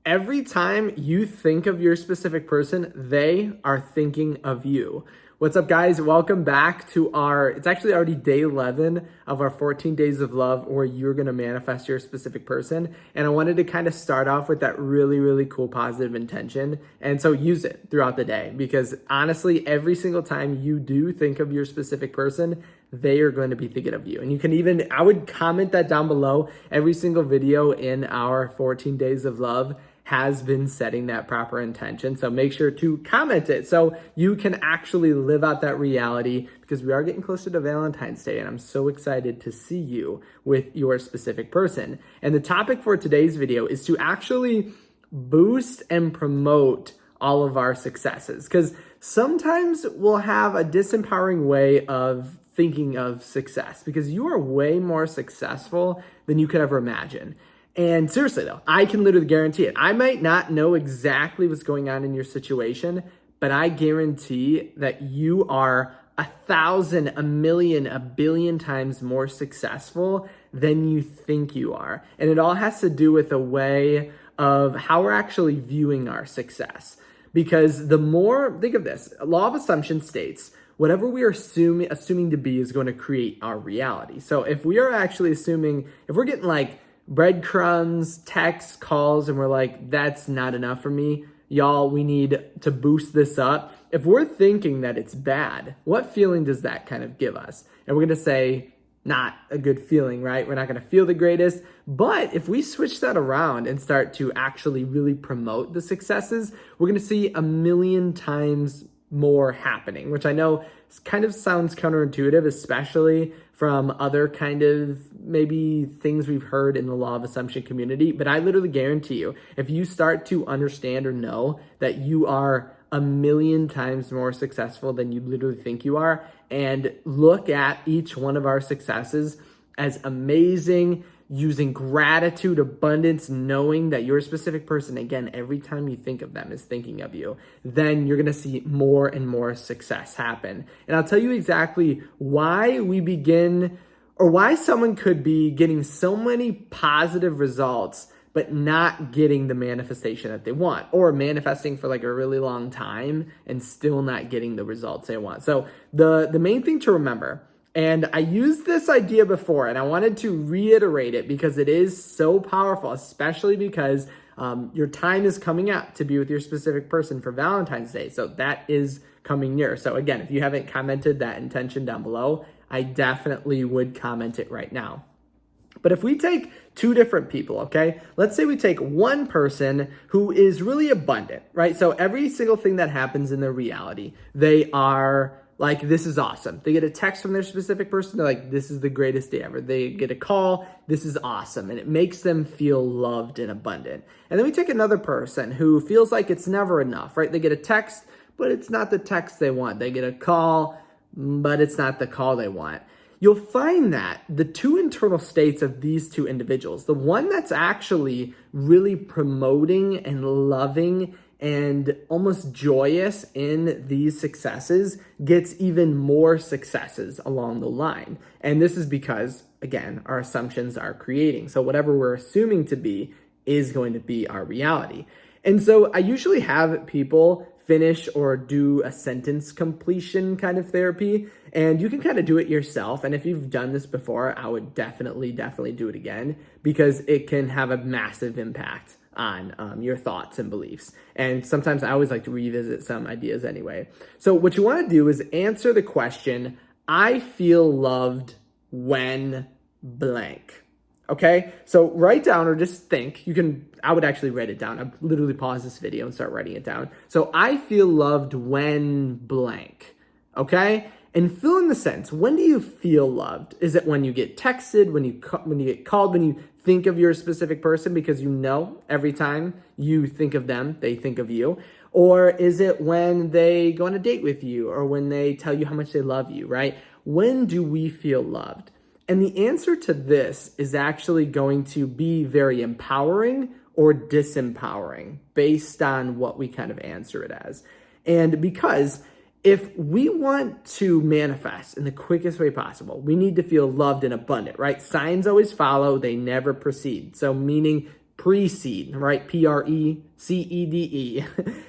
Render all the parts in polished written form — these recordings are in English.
every time you think of your specific person, they are thinking of you. What's up, guys? Welcome back to it's actually already day 11 of our 14 days of love where you're going to manifest your specific person. And I wanted to kind of start off with that really, really cool positive intention. And so use it throughout the day, because honestly, every single time you do think of your specific person, they are going to be thinking of you. And you can even, I would comment that down below. Every single video in our 14 days of love has been setting that proper intention. So make sure to comment it so you can actually live out that reality, because we are getting closer to Valentine's Day and I'm so excited to see you with your specific person. And the topic for today's video is to actually boost and promote all of our successes, because sometimes we'll have a disempowering way of thinking of success, because you are way more successful than you could ever imagine. And seriously though, I can literally guarantee it. I might not know exactly what's going on in your situation, but I guarantee that you are 1,000, a million, a billion times more successful than you think you are. And it all has to do with the way of how we're actually viewing our success. Because the more, think of this, law of assumption states, whatever we are assuming to be is going to create our reality. So if we are actually assuming, if we're getting like breadcrumbs, texts, calls, and we're like, that's not enough for me, y'all, we need to boost this up. If we're thinking that it's bad, what feeling does that kind of give us? And we're going to say, not a good feeling, right? We're not going to feel the greatest. But if we switch that around and start to actually really promote the successes, we're going to see a million times more happening, which I know kind of sounds counterintuitive, especially from other kind of maybe things we've heard in the law of assumption community. But I literally guarantee you, if you start to understand or know that you are a million times more successful than you literally think you are, and look at each one of our successes as amazing, using gratitude, abundance, knowing that your specific person, again, every time you think of them is thinking of you, then you're going to see more and more success happen. And I'll tell you exactly why we begin, or why someone could be getting so many positive results but not getting the manifestation that they want, or manifesting for like a really long time and still not getting the results they want. So the main thing to remember, and I used this idea before and I wanted to reiterate it because it is so powerful, especially because your time is coming up to be with your specific person for Valentine's Day. So that is coming near. So again, if you haven't commented that intention down below, I definitely would comment it right now. But if we take two different people, okay, let's say we take one person who is really abundant, right? So every single thing that happens in their reality, they are like, this is awesome. They get a text from their specific person. They're like, this is the greatest day ever. They get a call. This is awesome. And it makes them feel loved and abundant. And then we take another person who feels like it's never enough, right? They get a text, but it's not the text they want. They get a call, but it's not the call they want. You'll find that the two internal states of these two individuals, the one that's actually really promoting and loving and almost joyous in these successes, gets even more successes along the line. And this is because, again, our assumptions are creating. So whatever we're assuming to be is going to be our reality. And so I usually have people finish or do a sentence completion kind of therapy, and you can kind of do it yourself. And if you've done this before, I would definitely do it again, because it can have a massive impact on your thoughts and beliefs. And sometimes I always like to revisit some ideas anyway. So what you want to do is answer the question, I feel loved when blank. Okay, so write down or just think. I would actually write it down. I'd literally pause this video and start writing it down. So I feel loved when blank. Okay, and fill in the sense. When do you feel loved? Is it when you get texted, when you get called, when you think of your specific person, because you know every time you think of them, they think of you? Or is it when they go on a date with you, or when they tell you how much they love you, right? When do we feel loved? And the answer to this is actually going to be very empowering or disempowering based on what we kind of answer it as. And because if we want to manifest in the quickest way possible, we need to feel loved and abundant, right? Signs always follow, they never precede. So meaning precede, right? Precede.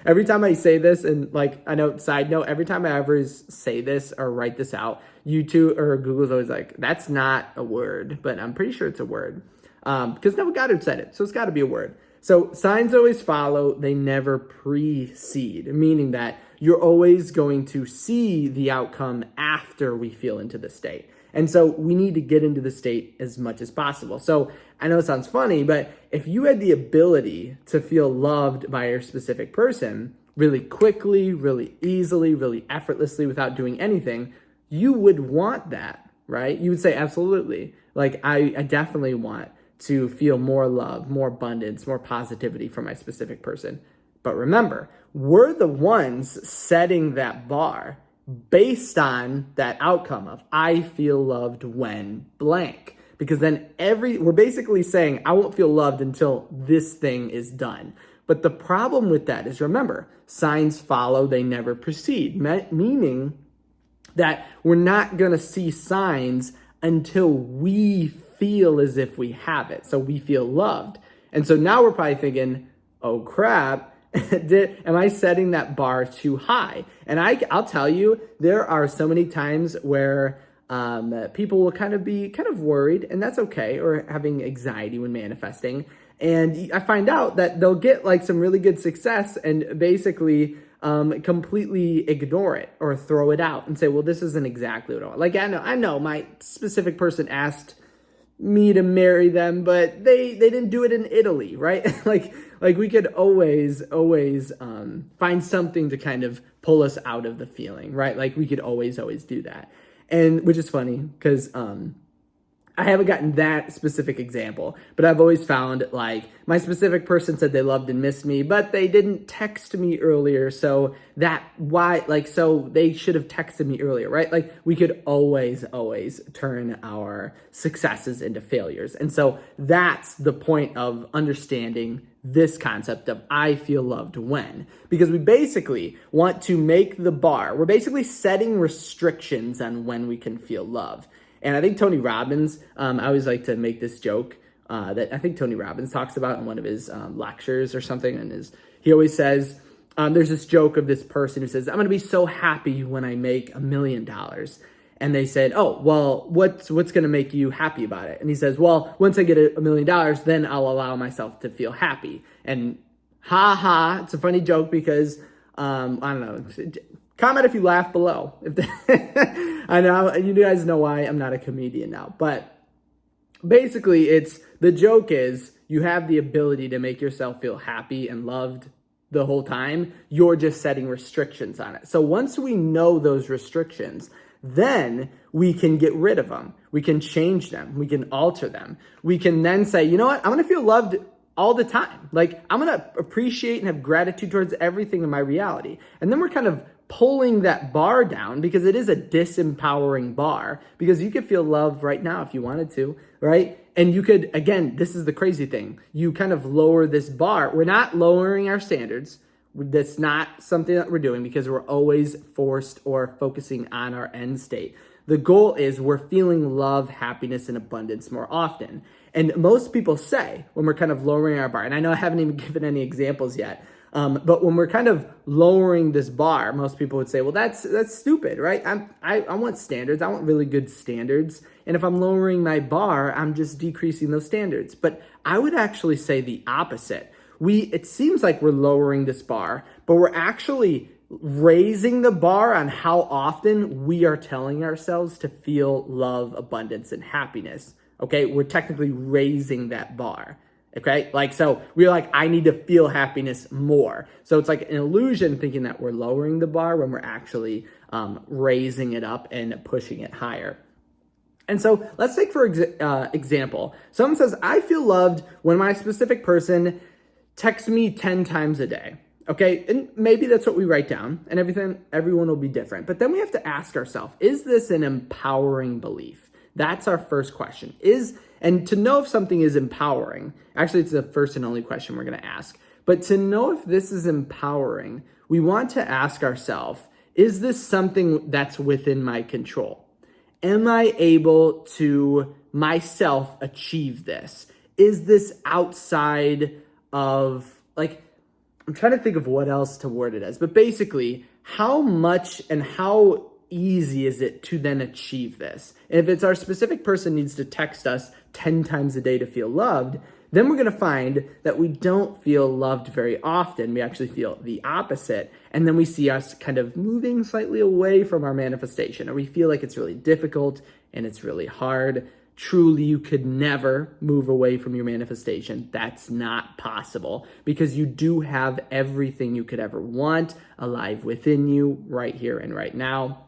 Every time I say this, and like, I know, side note, every time I ever say this or write this out, YouTube or Google's always like, that's not a word, but I'm pretty sure it's a word. Because Neville Goddard said it, so it's got to be a word. So signs always follow, they never precede, meaning that you're always going to see the outcome after we feel into the state. And so we need to get into the state as much as possible. So I know it sounds funny, but if you had the ability to feel loved by your specific person really quickly, really easily, really effortlessly without doing anything, you would want that, right? You would say, absolutely. Like, I definitely want to feel more love, more abundance, more positivity from my specific person. But remember, we're the ones setting that bar based on that outcome of I feel loved when blank. Because then we're basically saying I won't feel loved until this thing is done. But the problem with that is, remember, signs follow, they never precede, meaning that we're not going to see signs until we feel as if we have it. So we feel loved. And so now we're probably thinking, oh crap, am I setting that bar too high? And I'll tell you, there are so many times where people will kind of be worried, and that's okay, or having anxiety when manifesting. And I find out that they'll get like some really good success and basically completely ignore it or throw it out and say, well, this isn't exactly what I want. Like, I know my specific person asked me to marry them, but they didn't do it in Italy, right? like we could always find something to kind of pull us out of the feeling, right? Like we could always do that. And which is funny because I haven't gotten that specific example, but I've always found like my specific person said they loved and missed me, but they didn't text me earlier. So so they should have texted me earlier, right? Like we could always turn our successes into failures. And so that's the point of understanding this concept of I feel loved when, because we basically want to make the bar. We're basically setting restrictions on when we can feel love. And I think Tony Robbins, I always like to make this joke that I think Tony Robbins talks about in one of his lectures or something. And he always says, there's this joke of this person who says, I'm going to be so happy when I make $1 million. And they said, oh, well, what's going to make you happy about it? And he says, well, once I get $1 million, then I'll allow myself to feel happy. And it's a funny joke because, I don't know, comment if you laugh below. I know you guys know why I'm not a comedian now, but basically the joke is you have the ability to make yourself feel happy and loved the whole time. You're just setting restrictions on it. So once we know those restrictions, then we can get rid of them. We can change them. We can alter them. We can then say, you know what? I'm going to feel loved all the time. Like I'm going to appreciate and have gratitude towards everything in my reality. And then we're kind of pulling that bar down because it is a disempowering bar, because you could feel love right now if you wanted to, right? And you could, again, this is the crazy thing. You kind of lower this bar. We're not lowering our standards. That's not something that we're doing because we're always forced or focusing on our end state. The goal is we're feeling love, happiness, and abundance more often. And most people say when we're kind of lowering our bar, and I know I haven't even given any examples yet, but when we're kind of lowering this bar, most people would say, well, that's stupid, right? I want standards. I want really good standards. And if I'm lowering my bar, I'm just decreasing those standards. But I would actually say the opposite. It seems like we're lowering this bar, but we're actually raising the bar on how often we are telling ourselves to feel love, abundance, and happiness. Okay, we're technically raising that bar. Okay, so we're like, I need to feel happiness more. So it's like an illusion thinking that we're lowering the bar when we're actually raising it up and pushing it higher. And so let's take for example, someone says, I feel loved when my specific person texts me 10 times a day. Okay, and maybe that's what we write down, and everyone will be different. But then we have to ask ourselves, is this an empowering belief? That's our first question. And to know if something is empowering, actually it's the first and only question we're going to ask. But to know if this is empowering, we want to ask ourselves, is this something that's within my control? Am I able to myself achieve this? is this outside of, like, I'm trying to think of what else to word it as, but basically, how much and how easy is it to then achieve this? And if it's our specific person needs to text us 10 times a day to feel loved, then we're going to find that we don't feel loved very often. We actually feel the opposite. And then we see us kind of moving slightly away from our manifestation, or we feel like it's really difficult and it's really hard. Truly, you could never move away from your manifestation. That's not possible, because you do have everything you could ever want alive within you right here and right now.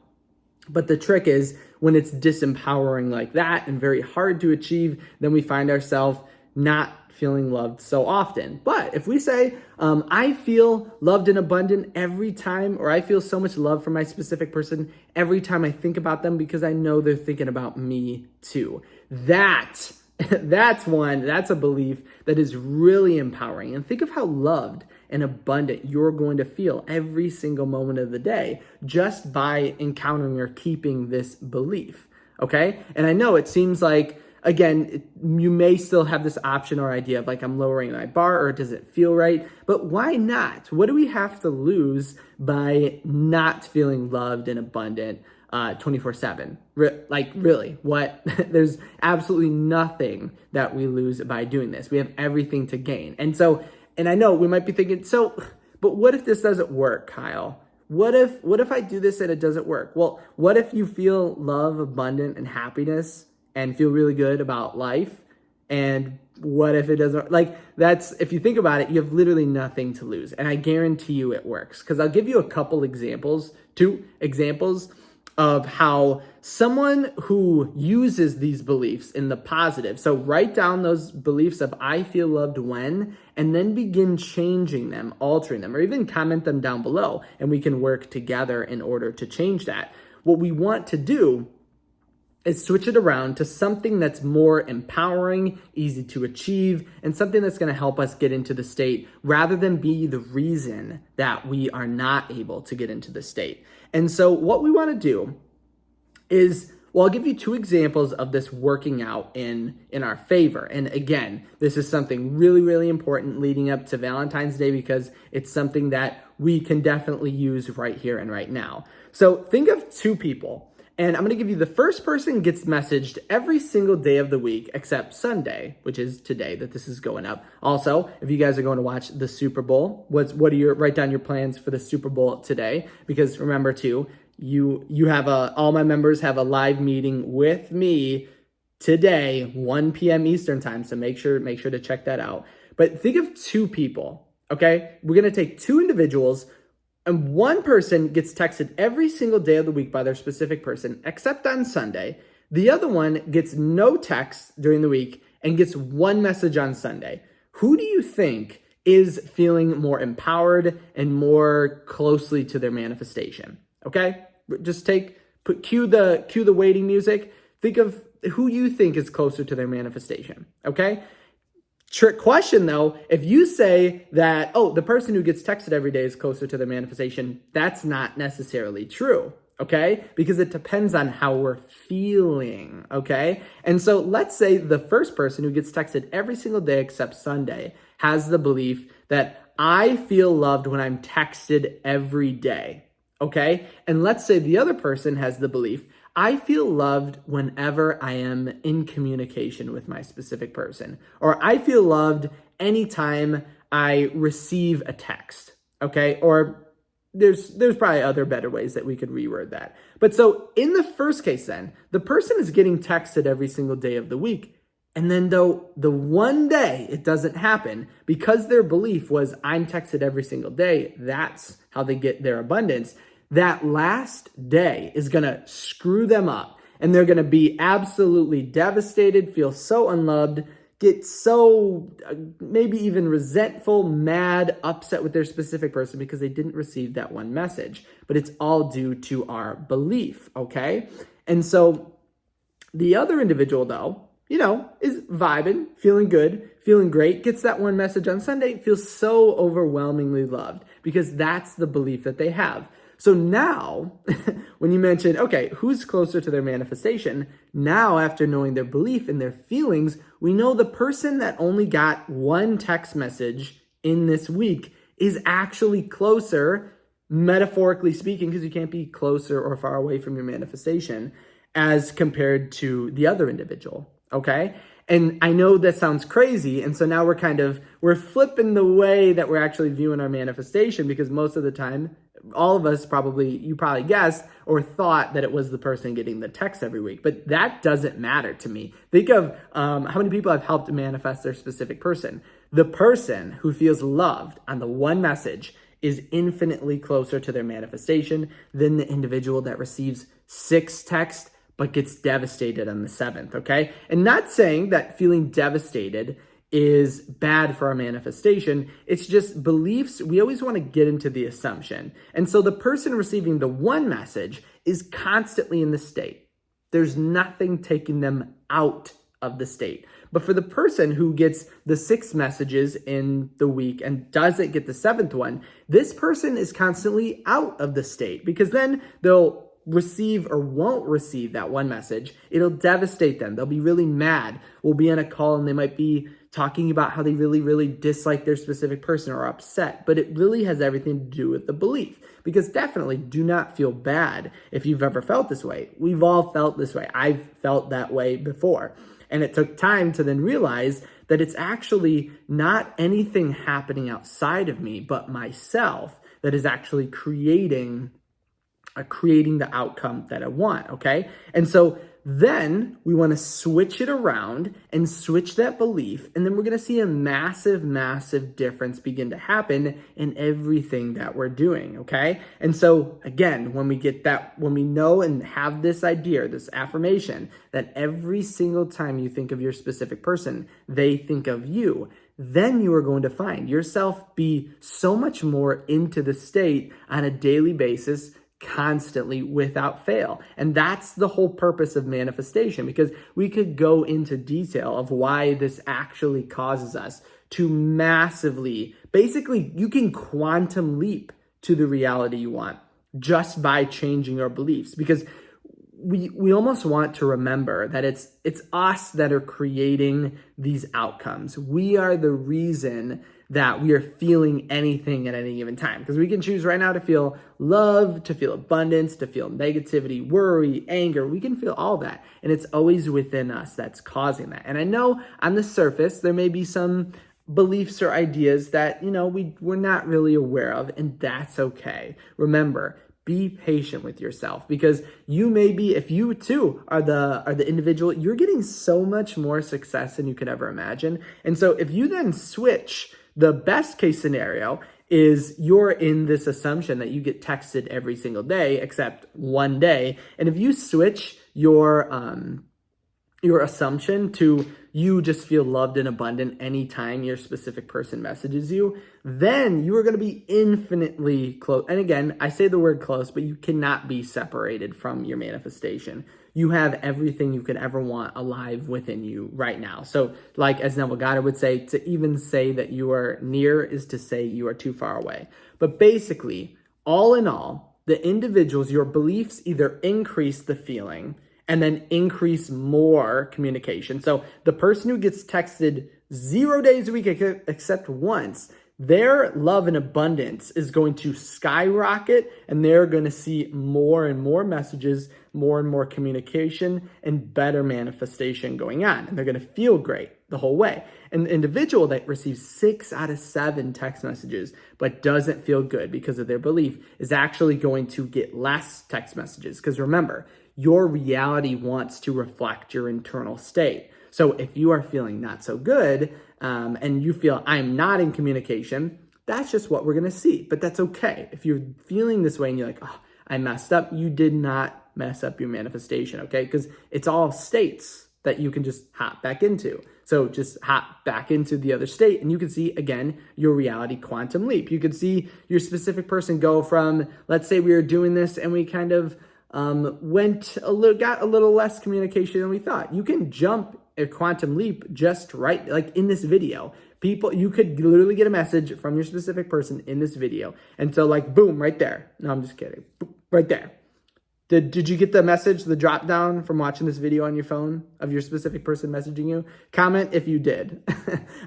But the trick is, when it's disempowering like that and very hard to achieve, then we find ourselves not feeling loved so often. But if we say, I feel loved and abundant every time, or I feel so much love for my specific person every time I think about them, because I know they're thinking about me too. That's a belief that is really empowering. And think of how loved and abundant you're going to feel every single moment of the day just by encountering or keeping this belief. Okay. And I know it seems like, again, you may still have this option or idea of like, I'm lowering my bar, or does it feel right? But why not? What do we have to lose by not feeling loved and abundant 24/7? Like, really, what? There's absolutely nothing that we lose by doing this. We have everything to gain. And I know we might be thinking, but what if this doesn't work, Kyle? What if I do this and it doesn't work? Well, what if you feel love, abundant, and happiness and feel really good about life? And what if it doesn't? Like, if you think about it, you have literally nothing to lose. And I guarantee you it works. Because I'll give you a couple examples, 2 examples of how someone who uses these beliefs in the positive. So write down those beliefs of I feel loved when, and then begin changing them, altering them, or even comment them down below. And we can work together in order to change that. What we want to do is switch it around to something that's more empowering, easy to achieve, and something that's going to help us get into the state rather than be the reason that we are not able to get into the state. And so what we want to do is, well, I'll give you 2 examples of this working out in our favor. And again, this is something really, really important leading up to Valentine's Day, because it's something that we can definitely use right here and right now. So think of 2 people. And I'm going to give you the first person gets messaged every single day of the week except Sunday, which is today that this is going up. Also, if you guys are going to watch the Super Bowl, write down your plans for the Super Bowl today, because remember too, you have all my members have a live meeting with me today, 1 p.m. Eastern time. So make sure to check that out. But think of 2 people. Okay. We're going to take 2 individuals, and one person gets texted every single day of the week by their specific person, except on Sunday. The other one gets no text during the week and gets 1 message on Sunday. Who do you think is feeling more empowered and more closely to their manifestation? Okay? Just cue the waiting music. Think of who you think is closer to their manifestation. Okay? Trick question though, if you say that, the person who gets texted every day is closer to the manifestation, that's not necessarily true, okay? Because it depends on how we're feeling, okay? And so let's say the first person who gets texted every single day except Sunday has the belief that I feel loved when I'm texted every day, okay? And let's say the other person has the belief, I feel loved whenever I am in communication with my specific person, or I feel loved anytime I receive a text, okay? Or there's probably other better ways that we could reword that. But so in the first case then, the person is getting texted every single day of the week, and then though the one day it doesn't happen, because their belief was I'm texted every single day, that's how they get their abundance. That last day is going to screw them up, and they're going to be absolutely devastated, feel so unloved, get so maybe even resentful, mad, upset with their specific person because they didn't receive that 1 message. But it's all due to our belief, okay? And so the other individual though, is vibing, feeling good, feeling great, gets that 1 message on Sunday, feels so overwhelmingly loved because that's the belief that they have. So now, when you mention, okay, who's closer to their manifestation? Now, after knowing their belief and their feelings, we know the person that only got one text message in this week is actually closer, metaphorically speaking, because you can't be closer or far away from your manifestation as compared to the other individual, okay? And I know that sounds crazy. And so now we're flipping the way that we're actually viewing our manifestation, because most of the time, all of us you probably guessed or thought that it was the person getting the text every week. But that doesn't matter to me. Think of how many people I've helped manifest their specific person. The person who feels loved on the one message is infinitely closer to their manifestation than the individual that receives 6 texts but gets devastated on the 7th, okay? And not saying that feeling devastated is bad for our manifestation. It's just beliefs. We always want to get into the assumption. And so the person receiving the one message is constantly in the state. There's nothing taking them out of the state. But for the person who gets the 6 messages in the week and doesn't get the 7th one, this person is constantly out of the state, because then they'll receive or won't receive that one message. It'll devastate them. They'll be really mad. We'll be on a call and they might be talking about how they really, really dislike their specific person or upset, but it really has everything to do with the belief. Because definitely do not feel bad if you've ever felt this way. We've all felt this way. I've felt that way before. And it took time to then realize that it's actually not anything happening outside of me, but myself that is actually creating the outcome that I want, okay? And so then we want to switch it around and switch that belief, and then we're going to see a massive, massive difference begin to happen in everything that we're doing, okay? And so again, when we know and have this idea, this affirmation, that every single time you think of your specific person, they think of you, then you are going to find yourself be so much more into the state on a daily basis, constantly, without fail. And that's the whole purpose of manifestation, because we could go into detail of why this actually causes us to massively, basically, you can quantum leap to the reality you want just by changing our beliefs, because we almost want to remember that it's us that are creating these outcomes. We are the reason that we are feeling anything at any given time, because we can choose right now to feel love, to feel abundance, to feel negativity, worry, anger. We can feel all that, and it's always within us that's causing that. And I know on the surface there may be some beliefs or ideas that we're not really aware of, and that's okay. Remember, be patient with yourself, because you may be, if you too are the individual, you're getting so much more success than you could ever imagine. And so if you then switch, the best case scenario is you're in this assumption that you get texted every single day except one day. And if you switch your assumption to you just feel loved and abundant anytime your specific person messages you, then you are going to be infinitely close. And again, I say the word close, but you cannot be separated from your manifestation. You have everything you could ever want alive within you right now. So like as Neville Goddard would say, to even say that you are near is to say you are too far away. But basically, all in all, the individuals, your beliefs either increase the feeling and then increase more communication. So the person who gets texted 0 days a week except once, their love and abundance is going to skyrocket, and they're going to see more and more messages, more and more communication, and better manifestation going on. And they're going to feel great the whole way. And the individual that receives 6 out of 7 text messages but doesn't feel good because of their belief is actually going to get less text messages. Because remember, your reality wants to reflect your internal state. So if you are feeling not so good, and you feel I'm not in communication, that's just what we're going to see. But that's okay. If you're feeling this way and you're like, oh, I messed up, you did not mess up your manifestation, okay? Because it's all states that you can just hop back into. So just hop back into the other state and you can see, again, your reality quantum leap. You could see your specific person go from, let's say we were doing this and we kind of got a little less communication than we thought. You can jump a quantum leap just right, like in this video. People, you could literally get a message from your specific person in this video. And so like, boom, right there. No, I'm just kidding. Boom, right there. Did you get the message, the drop down from watching this video on your phone of your specific person messaging you? Comment if you did.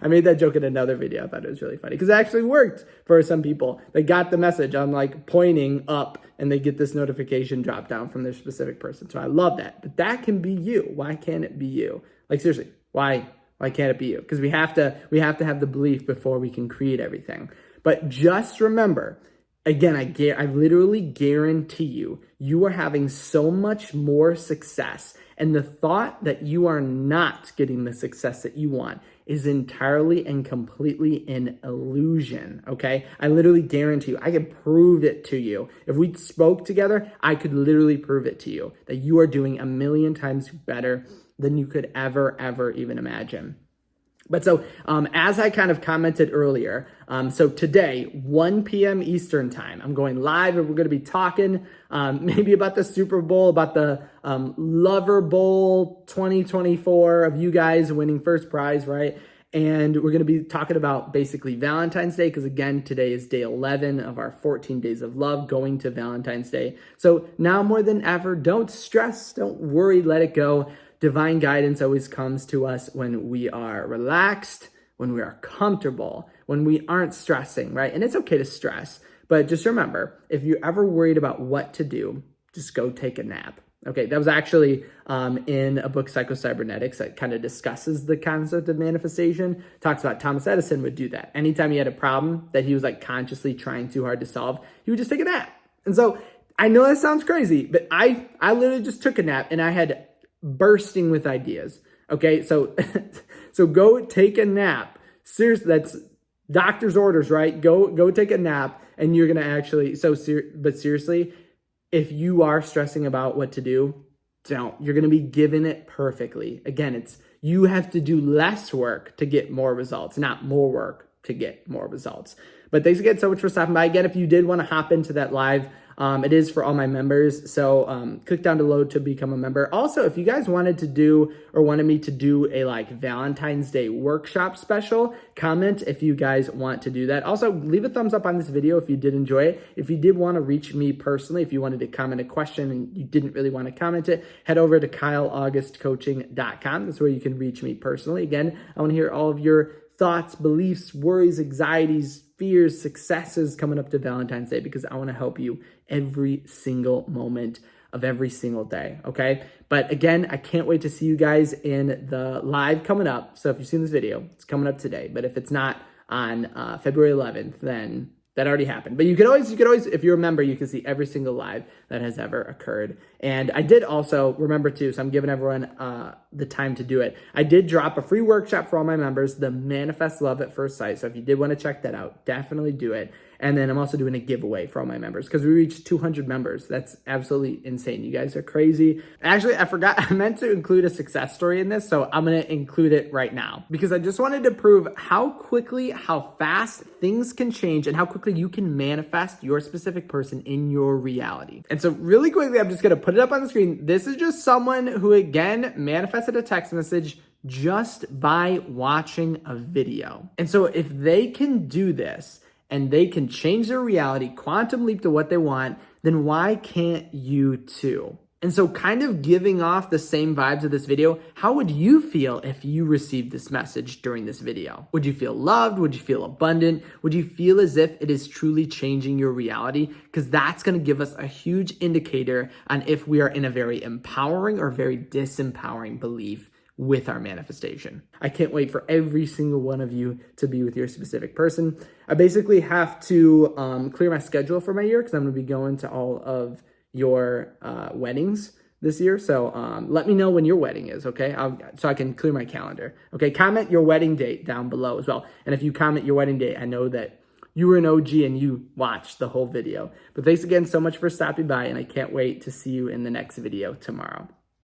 I made that joke in another video. I thought it was really funny because it actually worked for some people. They got the message. I'm like pointing up and they get this notification drop down from their specific person. So I love that. But that can be you. Why can't it be you? Like seriously, why can't it be you? Because we have to have the belief before we can create everything. But just remember, again, I literally guarantee you, you are having so much more success. And the thought that you are not getting the success that you want is entirely and completely an illusion, okay? I literally guarantee you, I could prove it to you. If we spoke together, I could literally prove it to you that you are doing a million times better than you could ever even imagine. But so as I kind of commented earlier, so today, 1 p.m. Eastern time, I'm going live and we're going to be talking maybe about the Super Bowl, about the Lover Bowl 2024 of you guys winning first prize, right? And we're going to be talking about basically Valentine's Day because, again, today is day 11 of our 14 days of love going to Valentine's Day. So now more than ever, don't stress, don't worry, let it go. Divine guidance always comes to us when we are relaxed, when we are comfortable, when we aren't stressing, right? And it's okay to stress, but just remember, if you're ever worried about what to do, just go take a nap. Okay, that was actually in a book, Psycho-Cybernetics, that kind of discusses the concept of manifestation. Talks about Thomas Edison would do that. Anytime he had a problem that he was like consciously trying too hard to solve, he would just take a nap. And so I know that sounds crazy, but I literally just took a nap and I had bursting with ideas. Okay, so so go take a nap. Seriously, that's doctor's orders, right? Go take a nap, and you're gonna actually. But seriously, if you are stressing about what to do, don't. You're gonna be given it perfectly. Again, you have to do less work to get more results, not more work to get more results. But thanks again so much for stopping by. Again, if you did want to hop into that live, it is for all my members. So click down below to become a member. Also, if you guys wanted me to do a like Valentine's Day workshop special, comment if you guys want to do that. Also, leave a thumbs up on this video if you did enjoy it. If you did want to reach me personally, if you wanted to comment a question and you didn't really want to comment it, head over to kyleaugustcoaching.com. That's where you can reach me personally. Again, I want to hear all of your thoughts, beliefs, worries, anxieties, fears, successes coming up to Valentine's Day because I want to help you every single moment of every single day, okay? But again, I can't wait to see you guys in the live coming up. So if you've seen this video, it's coming up today. But if it's not on February 11th, then that already happened. But you could always, if you're a member, you can see every single live that has ever occurred. And I did also remember too, so I'm giving everyone the time to do it. I did drop a free workshop for all my members, the Manifest Love at First Sight. So if you did want to check that out, definitely do it. And then I'm also doing a giveaway for all my members because we reached 200 members. That's absolutely insane. You guys are crazy. Actually, I forgot. I meant to include a success story in this, so I'm going to include it right now because I just wanted to prove how quickly, how fast things can change and how quickly you can manifest your specific person in your reality. And so really quickly, I'm just going to put it up on the screen. This is just someone who, again, manifested a text message just by watching a video. And so if they can do this, and they can change their reality, quantum leap to what they want, then why can't you too? And so kind of giving off the same vibes of this video, how would you feel if you received this message during this video? Would you feel loved? Would you feel abundant? Would you feel as if it is truly changing your reality? Because that's going to give us a huge indicator on if we are in a very empowering or very disempowering belief with our manifestation. I can't wait for every single one of you to be with your specific person. I basically have to clear my schedule for my year because I'm going to be going to all of your weddings this year. So let me know when your wedding is, okay? So I can clear my calendar. Okay, comment your wedding date down below as well. And if you comment your wedding date, I know that you were an OG and you watched the whole video. But thanks again so much for stopping by, and I can't wait to see you in the next video tomorrow.